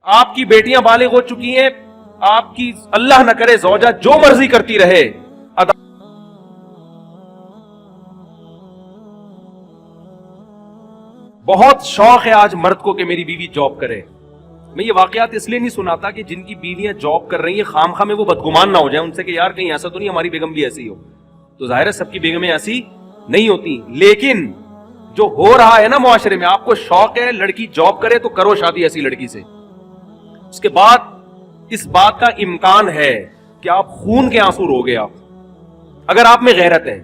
آپ کی بیٹیاں بالغ ہو چکی ہیں, آپ کی اللہ نہ کرے زوجہ جو مرضی کرتی رہے. بہت شوق ہے آج مرد کو کہ میری بیوی جاب کرے. میں یہ واقعات اس لیے نہیں سناتا کہ جن کی بیویاں جاب کر رہی ہیں خام خواہ میں وہ بدگمان نہ ہو جائیں ان سے کہ یار کہیں ایسا تو نہیں ہماری بیگم بھی ایسی ہو. تو ظاہر ہے سب کی بیگمیں ایسی نہیں ہوتی, لیکن جو ہو رہا ہے نا معاشرے میں, آپ کو شوق ہے لڑکی جاب کرے تو کرو شادی ایسی لڑکی سے. اس کے بعد اس بات کا امکان ہے کہ آپ خون کے آنسو رو گے. آپ اگر آپ میں غیرت ہے,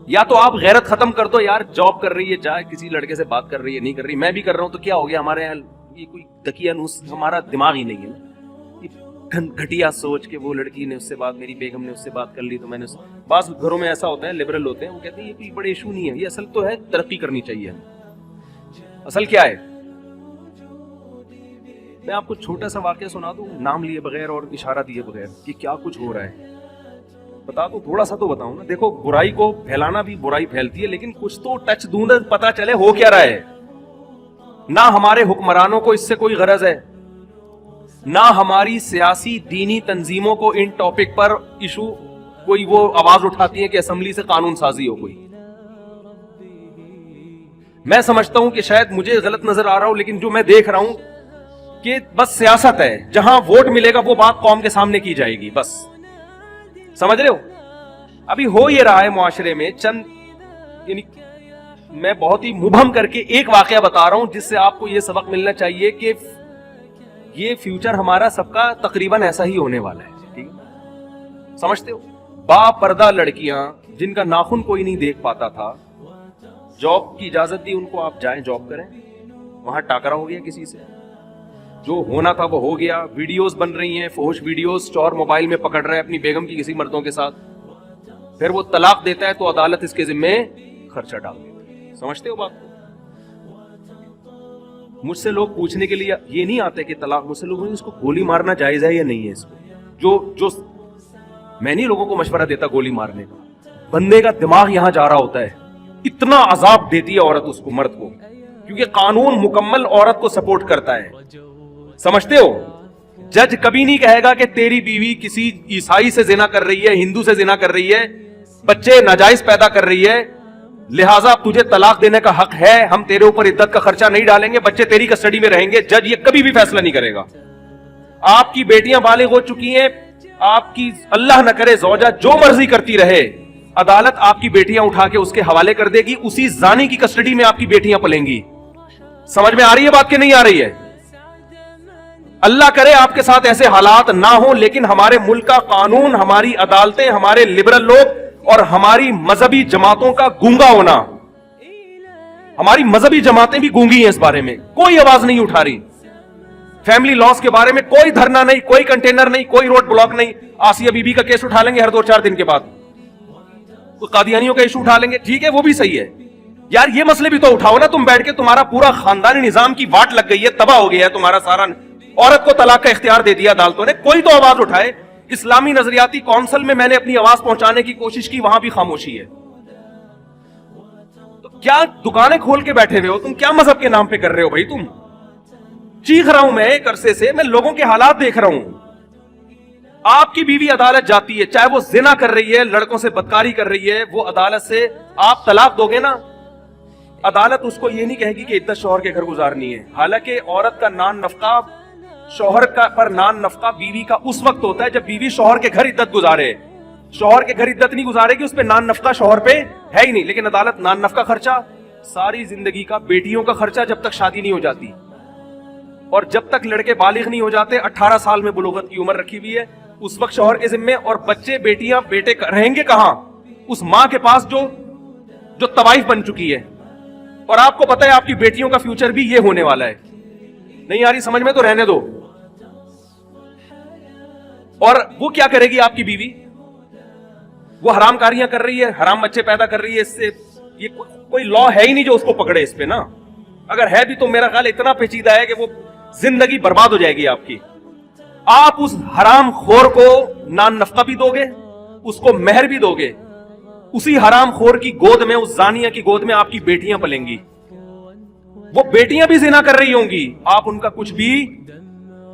یا تو آپ غیرت ختم کر دو, یار جاب کر رہی ہے جائے کسی لڑکے سے بات کر رہی ہے نہیں کر رہی, میں بھی کر رہا ہوں تو کیا ہو گیا, ہمارے یہاں یہ کوئی تکیہ نوس, ہمارا دماغ ہی نہیں ہے. گھٹیا سوچ کے وہ لڑکی نے اس سے بات, میری بیگم نے اس سے بات کر لی تو میں نے, بعض گھروں میں ایسا ہوتا ہے لبرل ہوتے ہیں, وہ کہتے ہیں یہ کوئی بڑے ایشو نہیں ہے, یہ اصل تو ہے ترقی کرنی چاہیے. اصل کیا ہے, میں آپ کو چھوٹا سا واقعہ سنا دوں نام لیے بغیر اور اشارہ دیے بغیر کہ کیا کچھ ہو رہا ہے. بتا دو, تھوڑا سا تو بتاؤں نا. دیکھو برائی کو پھیلانا بھی برائی پھیلتی ہے, لیکن کچھ تو ٹچ دوں نا پتا چلے ہو کیا رہا ہے. نہ ہمارے حکمرانوں کو اس سے کوئی غرض ہے, نہ ہماری سیاسی دینی تنظیموں کو ان ٹاپک پر ایشو کوئی وہ آواز اٹھاتی ہے کہ اسمبلی سے قانون سازی ہو کوئی. میں سمجھتا ہوں کہ شاید مجھے غلط نظر آ رہا ہوں, لیکن جو میں دیکھ رہا ہوں کہ بس سیاست ہے, جہاں ووٹ ملے گا وہ بات قوم کے سامنے کی جائے گی بس. سمجھ رہے ہو, ابھی ہو یہ رہا ہے معاشرے میں. چند یعنی میں بہت ہی مبہم کر کے ایک واقعہ بتا رہا ہوں جس سے آپ کو یہ سبق ملنا چاہیے کہ یہ فیوچر ہمارا سب کا تقریباً ایسا ہی ہونے والا ہے. ٹھیک ہے, سمجھتے ہو. با پردہ لڑکیاں جن کا ناخن کوئی نہیں دیکھ پاتا تھا, جاب کی اجازت دی ان کو, آپ جائیں جاب کریں. وہاں ٹاکرا ہو گیا کسی سے, جو ہونا تھا وہ ہو گیا. ویڈیوز بن رہی ہیں, فحش ویڈیوز, چور موبائل میں پکڑ رہا ہے اپنی بیگم کی کسی مردوں کے ساتھ, پھر وہ طلاق دیتا ہے تو عدالت اس کے ذمے خرچہ ڈال دیتی ہے. سمجھتے ہو بات کو. مجھ سے لوگ پوچھنے کے لیے یہ نہیں آتے کہ طلاق, مجھ سے لوگ اس کو گولی مارنا جائز ہے یا نہیں ہے. اس کو جو میں نہیں لوگوں کو مشورہ دیتا گولی مارنے کا, بندے کا دماغ یہاں جا رہا ہوتا ہے. اتنا عذاب دیتی ہے عورت اس کو, مرد کو, کیونکہ قانون مکمل عورت کو سپورٹ کرتا ہے. سمجھتے ہو. جج کبھی نہیں کہے گا کہ تیری بیوی کسی عیسائی سے زنا کر رہی ہے, ہندو سے زنا کر رہی ہے, بچے ناجائز پیدا کر رہی ہے, لہٰذا تجھے طلاق دینے کا حق ہے, ہم تیرے اوپر عدت کا خرچہ نہیں ڈالیں گے, بچے تیری کسٹڈی میں رہیں گے. جج یہ کبھی بھی فیصلہ نہیں کرے گا. آپ کی بیٹیاں بالغ ہو چکی ہیں, آپ کی اللہ نہ کرے زوجہ جو مرضی کرتی رہے, عدالت آپ کی بیٹیاں اٹھا کے اس کے حوالے کر دے گی, اسی زانی کی کسٹڈی میں آپ کی بیٹیاں پلیں گی. سمجھ میں آ رہی ہے بات کہ نہیں آ رہی ہے؟ اللہ کرے آپ کے ساتھ ایسے حالات نہ ہوں, لیکن ہمارے ملک کا قانون, ہماری عدالتیں, ہمارے لبرل لوگ اور ہماری مذہبی جماعتوں کا گونگا ہونا. ہماری مذہبی جماعتیں بھی گونگی ہیں اس بارے میں, کوئی آواز نہیں اٹھا رہی. فیملی لاس کے بارے میں کوئی دھرنا نہیں, کوئی کنٹینر نہیں, کوئی روڈ بلاک نہیں. آسیہ بی بی کا کیس اٹھا لیں گے ہر 2-4 دن کے بعد, قادیانیوں کا ایشو اٹھا لیں گے, ٹھیک ہے وہ بھی صحیح ہے. یار یہ مسئلے بھی تو اٹھاؤ نا تم بیٹھ کے. تمہارا پورا خاندانی نظام کی واٹ لگ گئی ہے, تباہ ہو گیا ہے تمہارا سارا. عورت کو طلاق کا اختیار دے دیا عدالتوں نے, کوئی تو آواز اٹھائے. اسلامی نظریاتی کونسل میں میں نے اپنی آواز پہنچانے کی کوشش کی, وہاں بھی خاموشی ہے. تو کیا دکانیں کھول کے بیٹھے ہوئے ہو تم, کیا مذہب کے نام پہ کر رہے ہو بھائی تم؟ چیخ رہا ہوں میں ایک عرصے سے, میں لوگوں کے حالات دیکھ رہا ہوں. آپ کی بیوی عدالت جاتی ہے, چاہے وہ زنا کر رہی ہے, لڑکوں سے بدکاری کر رہی ہے, وہ عدالت سے آپ طلاق دو گے نا, عدالت اس کو یہ نہیں کہے گی کہ عدت شوہر کے گھر گزارنی ہے. حالانکہ عورت کا نان نفقہ, شوہر کا پر نان نفقہ بیوی کا اس وقت ہوتا ہے جب بیوی شوہر کے گھر عدت گزارے. شوہر کے گھر عدت نہیں گزارے گی, اس پہ نان نفقہ شوہر پہ ہے ہی نہیں. لیکن عدالت نان نفقہ خرچہ, ساری زندگی کا بیٹیوں کا خرچہ جب تک شادی نہیں ہو جاتی, اور جب تک لڑکے بالغ نہیں ہو جاتے, 18 سال میں بلوغت کی عمر رکھی ہوئی ہے, اس وقت شوہر کے ذمے. اور بچے بیٹیاں بیٹے رہیں گے کہاں؟ اس ماں کے پاس جو طوائف بن چکی ہے. اور آپ کو پتا ہے آپ کی بیٹیوں کا فیوچر بھی یہ ہونے والا ہے. نہیں آ رہی سمجھ میں تو رہنے دو. اور وہ کیا کرے گی آپ کی بیوی؟ وہ حرام کاریاں کر رہی ہے, حرام بچے پیدا کر رہی ہے. اس سے یہ کوئی لا ہے ہی نہیں جو اس کو پکڑے اس پہ نا. اگر ہے بھی تو میرا خیال اتنا پیچیدہ ہے کہ وہ زندگی برباد ہو جائے گی آپ کی. آپ اس حرام خور کو نان نفقہ بھی دو گے, اس کو مہر بھی دو گے, اسی حرام خور کی گود میں, اس زانیہ کی گود میں آپ کی بیٹیاں پلیں گی. وہ بیٹیاں بھی زنا کر رہی ہوں گی, آپ ان کا کچھ بھی